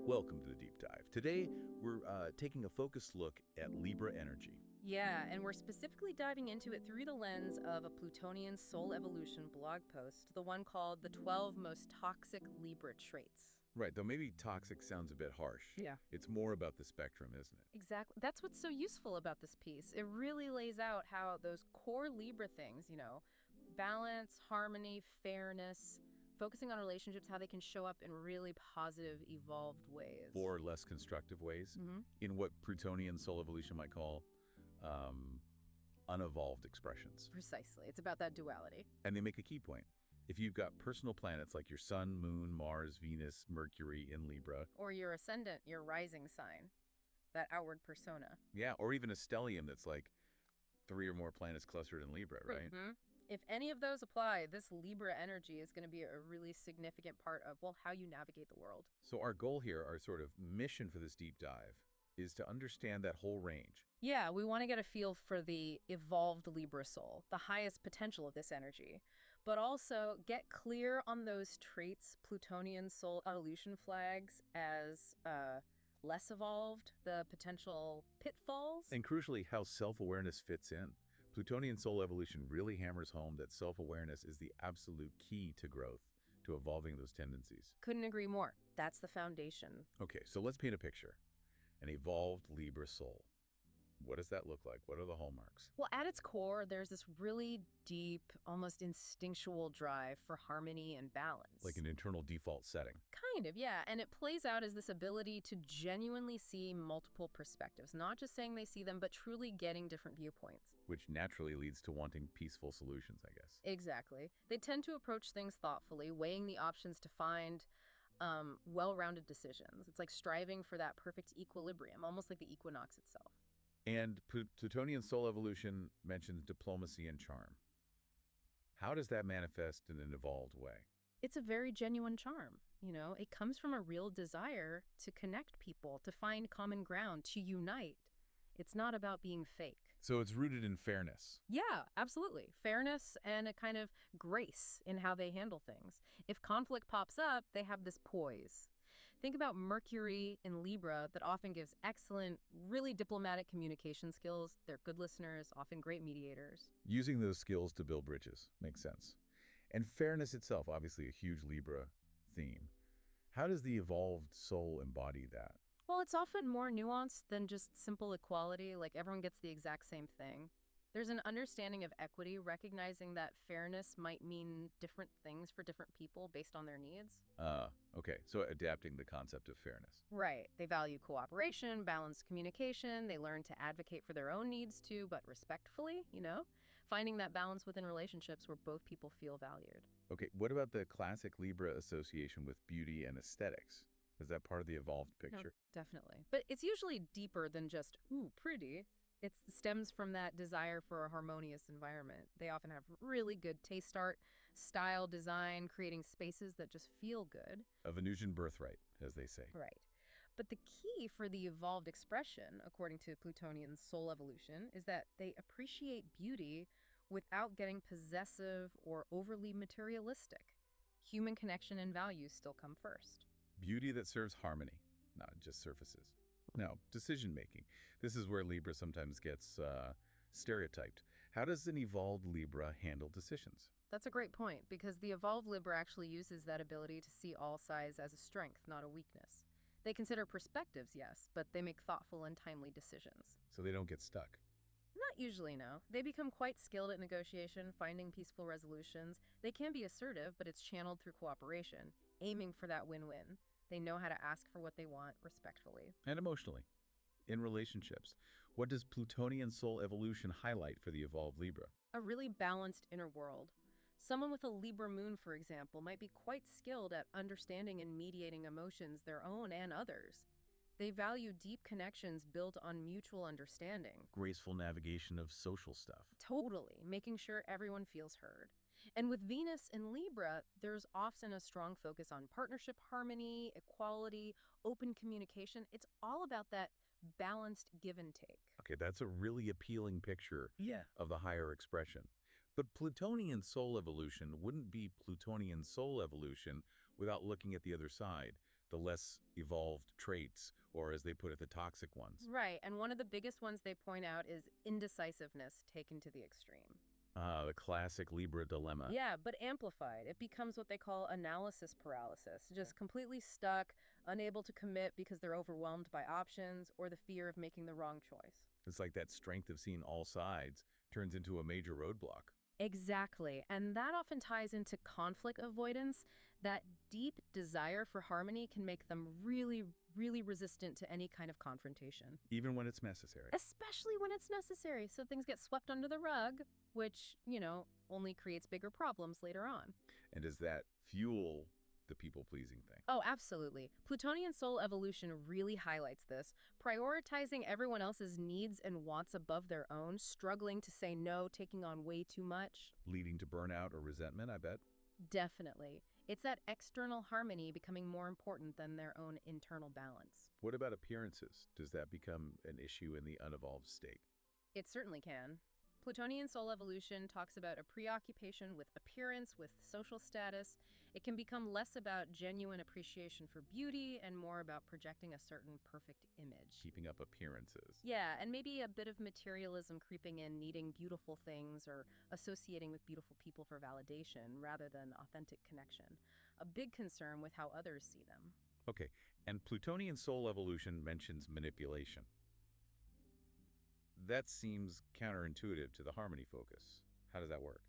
Welcome to the deep dive. Today, we're taking a focused look at Libra energy. Yeah, and we're specifically diving into it through the lens of a Plutonian soul evolution blog post, the one called The 12 Most Toxic Libra Traits. Right, though maybe toxic sounds a bit harsh. Yeah. It's more about the spectrum, isn't it? Exactly. That's what's so useful about this piece. It really lays out how those core Libra things, balance, harmony, fairness, focusing on relationships, how they can show up in really positive, evolved ways. Or less constructive ways, in what Plutonian soul evolution might call unevolved expressions. Precisely. It's about that duality. And they make a key point. If you've got personal planets like your Sun, Moon, Mars, Venus, Mercury in Libra. Or your ascendant, your rising sign, that outward persona. Yeah, or even a stellium that's like 3 or more planets clustered in Libra, right? If any of those apply, this Libra energy is going to be a really significant part of, well, how you navigate the world. So our goal here, our sort of mission for this deep dive, is to understand that whole range. Yeah, we want to get a feel for the evolved Libra soul, the highest potential of this energy, but also get clear on those traits, Plutonian soul evolution flags as less evolved, the potential pitfalls. And crucially, how self-awareness fits in. Plutonian soul evolution really hammers home that self-awareness is the absolute key to growth, to evolving those tendencies. Couldn't agree more. That's the foundation. Okay, so let's paint a picture. An evolved Libra soul. What does that look like? What are the hallmarks? Well, at its core, there's this really deep, almost instinctual drive for harmony and balance. Like an internal default setting. Kind of, yeah. And it plays out as this ability to genuinely see multiple perspectives, not just saying they see them, but truly getting different viewpoints. Which naturally leads to wanting peaceful solutions, I guess. Exactly. They tend to approach things thoughtfully, weighing the options to find well-rounded decisions. It's like striving for that perfect equilibrium, almost like the equinox itself. And Plutonian soul evolution mentions diplomacy and charm. How does that manifest in an evolved way? It's a very genuine charm. It comes from a real desire to connect people, to find common ground, to unite. It's not about being fake. So it's rooted in fairness. Yeah, absolutely. Fairness and a kind of grace in how they handle things. If conflict pops up, they have this poise. Think about Mercury in Libra that often gives excellent, really diplomatic communication skills. They're good listeners, often great mediators. Using those skills to build bridges makes sense. And fairness itself, obviously a huge Libra theme. How does the evolved soul embody that? Well, it's often more nuanced than just simple equality, like everyone gets the exact same thing. There's an understanding of equity, recognizing that fairness might mean different things for different people based on their needs. Okay, so adapting the concept of fairness. Right. They value cooperation, balanced communication. They learn to advocate for their own needs too, but respectfully, finding that balance within relationships where both people feel valued. Okay, what about the classic Libra association with beauty and aesthetics? Is that part of the evolved picture? No, definitely. But it's usually deeper than just, ooh, pretty. It stems from that desire for a harmonious environment. They often have really good taste art, style, design, creating spaces that just feel good. A Venusian birthright, as they say. Right. But the key for the evolved expression, according to Plutonian soul evolution, is that they appreciate beauty without getting possessive or overly materialistic. Human connection and values still come first. Beauty that serves harmony, not just surfaces. Now, decision-making. This is where Libra sometimes gets stereotyped. How does an evolved Libra handle decisions? That's a great point, because the evolved Libra actually uses that ability to see all sides as a strength, not a weakness. They consider perspectives, yes, but they make thoughtful and timely decisions. So they don't get stuck. Not usually, no. They become quite skilled at negotiation, finding peaceful resolutions. They can be assertive, but it's channeled through cooperation, aiming for that win-win. They know how to ask for what they want respectfully. And emotionally. In relationships, what does Plutonian soul evolution highlight for the evolved Libra? A really balanced inner world. Someone with a Libra moon, for example, might be quite skilled at understanding and mediating emotions, their own and others. They value deep connections built on mutual understanding. Graceful navigation of social stuff. Totally, making sure everyone feels heard. And with Venus in Libra, there's often a strong focus on partnership harmony, equality, open communication. It's all about that balanced give and take. Okay, that's a really appealing picture of the higher expression. But Plutonian soul evolution wouldn't be Plutonian soul evolution without looking at the other side, the less evolved traits, or as they put it, the toxic ones. Right, and one of the biggest ones they point out is indecisiveness taken to the extreme. Ah, the classic Libra dilemma. Yeah, but amplified. It becomes what they call analysis paralysis, just completely stuck, unable to commit because they're overwhelmed by options or the fear of making the wrong choice. It's like that strength of seeing all sides turns into a major roadblock. Exactly. And that often ties into conflict avoidance. That deep desire for harmony can make them really, really resistant to any kind of confrontation, Even when it's necessary. especially when it's necessary. So things get swept under the rug, which, only creates bigger problems later on. And does that fuel the people-pleasing thing? Oh, absolutely. Plutonian soul evolution really highlights this, prioritizing everyone else's needs and wants above their own, struggling to say no, taking on way too much. Leading to burnout or resentment, I bet? Definitely. It's that external harmony becoming more important than their own internal balance. What about appearances? Does that become an issue in the unevolved state? It certainly can. Plutonian soul evolution talks about a preoccupation with appearance, with social status. It can become less about genuine appreciation for beauty and more about projecting a certain perfect image. Keeping up appearances. Yeah, and maybe a bit of materialism creeping in, needing beautiful things or associating with beautiful people for validation rather than authentic connection. A big concern with how others see them. Okay, and Plutonian soul evolution mentions manipulation. That seems counterintuitive to the harmony focus. How does that work?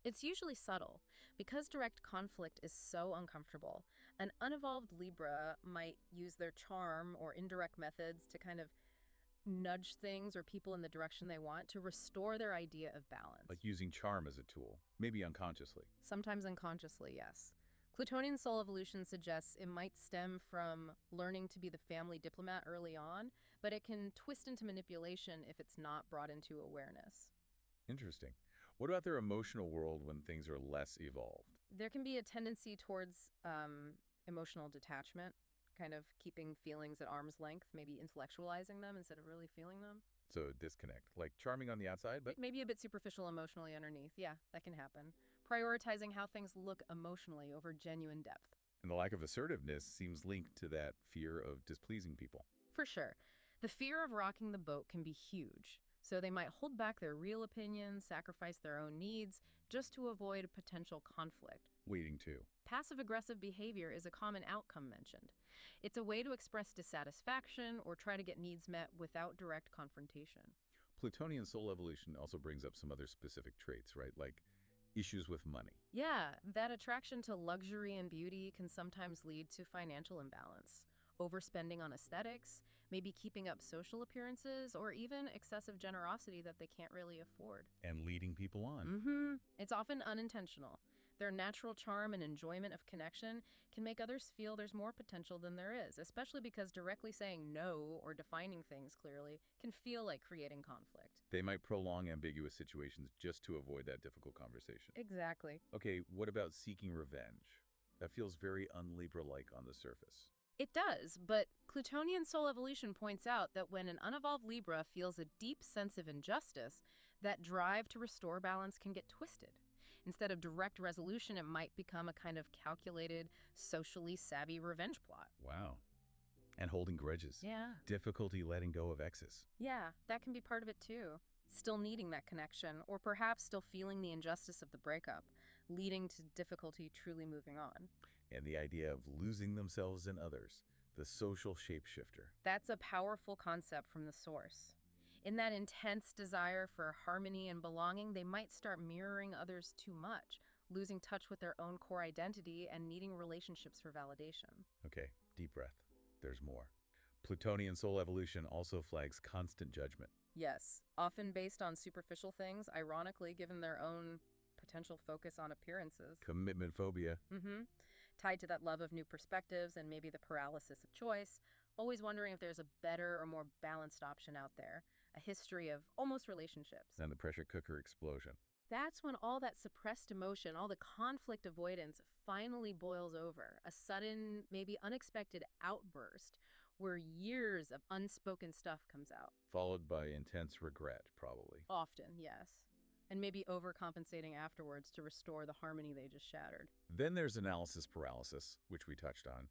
It's usually subtle. Because direct conflict is so uncomfortable, an unevolved Libra might use their charm or indirect methods to kind of nudge things or people in the direction they want to restore their idea of balance. Like using charm as a tool, maybe unconsciously. Sometimes unconsciously, yes. Plutonian soul evolution suggests it might stem from learning to be the family diplomat early on, but it can twist into manipulation if it's not brought into awareness. Interesting. What about their emotional world when things are less evolved? There can be a tendency towards emotional detachment, kind of keeping feelings at arm's length, maybe intellectualizing them instead of really feeling them. So disconnect, like charming on the outside, but Maybe a bit superficial emotionally underneath. Yeah, that can happen. Prioritizing how things look emotionally over genuine depth. and the lack of assertiveness seems linked to that fear of displeasing people. For sure. The fear of rocking the boat can be huge. So they might hold back their real opinions, sacrifice their own needs, just to avoid a potential conflict. Waiting too. Passive-aggressive behavior is a common outcome mentioned. It's a way to express dissatisfaction or try to get needs met without direct confrontation. Plutonian soul evolution also brings up some other specific traits, right? Like issues with money. Yeah, that attraction to luxury and beauty can sometimes lead to financial imbalance. Overspending on aesthetics, maybe keeping up social appearances, or even excessive generosity that they can't really afford. And leading people on. It's often unintentional. Their natural charm and enjoyment of connection can make others feel there's more potential than there is, especially because directly saying no or defining things clearly can feel like creating conflict. They might prolong ambiguous situations just to avoid that difficult conversation. Exactly. Okay, what about seeking revenge? That feels very un-Libra-like on the surface. It does, but Plutonian soul evolution points out that when an unevolved Libra feels a deep sense of injustice, that drive to restore balance can get twisted. Instead of direct resolution, it might become a kind of calculated, socially savvy revenge plot. Wow. And holding grudges. Yeah. Difficulty letting go of exes. Yeah, that can be part of it too. Still needing that connection, or perhaps still feeling the injustice of the breakup, leading to difficulty truly moving on. And the idea of losing themselves in others, the social shapeshifter. That's a powerful concept from the source. In that intense desire for harmony and belonging, they might start mirroring others too much, losing touch with their own core identity and needing relationships for validation. Okay, deep breath. There's more. Plutonian soul evolution also flags constant judgment. Yes, often based on superficial things, ironically, given their own potential focus on appearances. Commitment phobia. Tied to that love of new perspectives and maybe the paralysis of choice, always wondering if there's a better or more balanced option out there, a history of almost relationships. And the pressure cooker explosion. That's when all that suppressed emotion, all the conflict avoidance finally boils over. A sudden, maybe unexpected outburst where years of unspoken stuff comes out. Followed by intense regret, probably. Often, yes. And maybe overcompensating afterwards to restore the harmony they just shattered. Then there's analysis paralysis, which we touched on.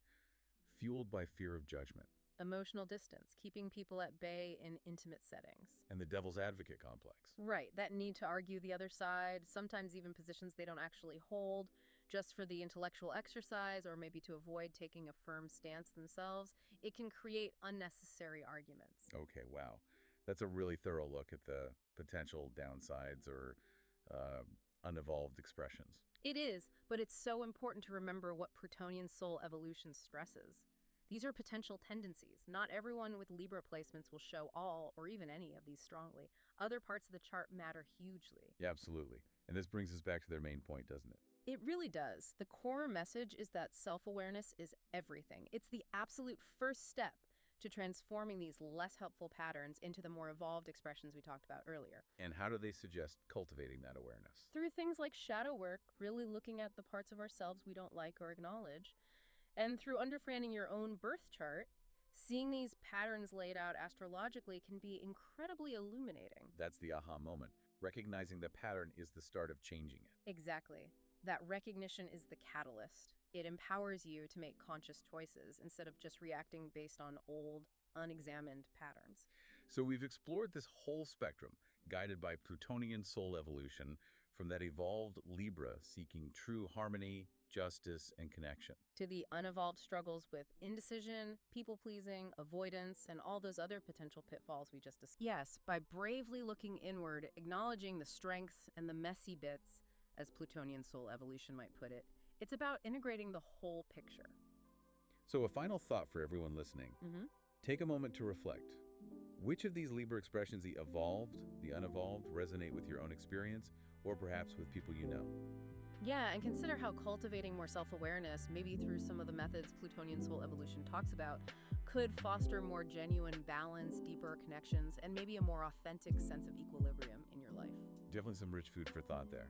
fueled by fear of judgment. Emotional distance, keeping people at bay in intimate settings. And the devil's advocate complex. Right, that need to argue the other side, sometimes even positions they don't actually hold, just for the intellectual exercise or maybe to avoid taking a firm stance themselves. It can create unnecessary arguments. Okay, wow. That's a really thorough look at the potential downsides or uh, unevolved expressions. It is, but it's so important to remember what Plutonian soul evolution stresses. These are potential tendencies. Not everyone with Libra placements will show all or even any of these strongly. Other parts of the chart matter hugely. Yeah, absolutely. And this brings us back to their main point, doesn't it? It really does. The core message is that self-awareness is everything. It's the absolute first step to transforming these less helpful patterns into the more evolved expressions we talked about earlier. And how do they suggest cultivating that awareness? Through things like shadow work, really looking at the parts of ourselves we don't like or acknowledge, and through understanding your own birth chart, seeing these patterns laid out astrologically can be incredibly illuminating. That's the aha moment. Recognizing the pattern is the start of changing it. Exactly. That recognition is the catalyst. It empowers you to make conscious choices instead of just reacting based on old, unexamined patterns. So we've explored this whole spectrum, guided by Plutonian soul evolution, from that evolved Libra seeking true harmony, justice, and connection, To the unevolved struggles with indecision, people-pleasing, avoidance, and all those other potential pitfalls we just discussed. Yes, by bravely looking inward, acknowledging the strengths and the messy bits, as Plutonian soul evolution might put it, it's about integrating the whole picture. So a final thought for everyone listening. Mm-hmm. Take a moment to reflect. Which of these Libra expressions, the evolved, the unevolved, resonate with your own experience, or perhaps with people you know? Yeah, and consider how cultivating more self-awareness, maybe through some of the methods Plutonian soul evolution talks about, could foster more genuine balance, deeper connections, and maybe a more authentic sense of equilibrium in your life. Definitely some rich food for thought there.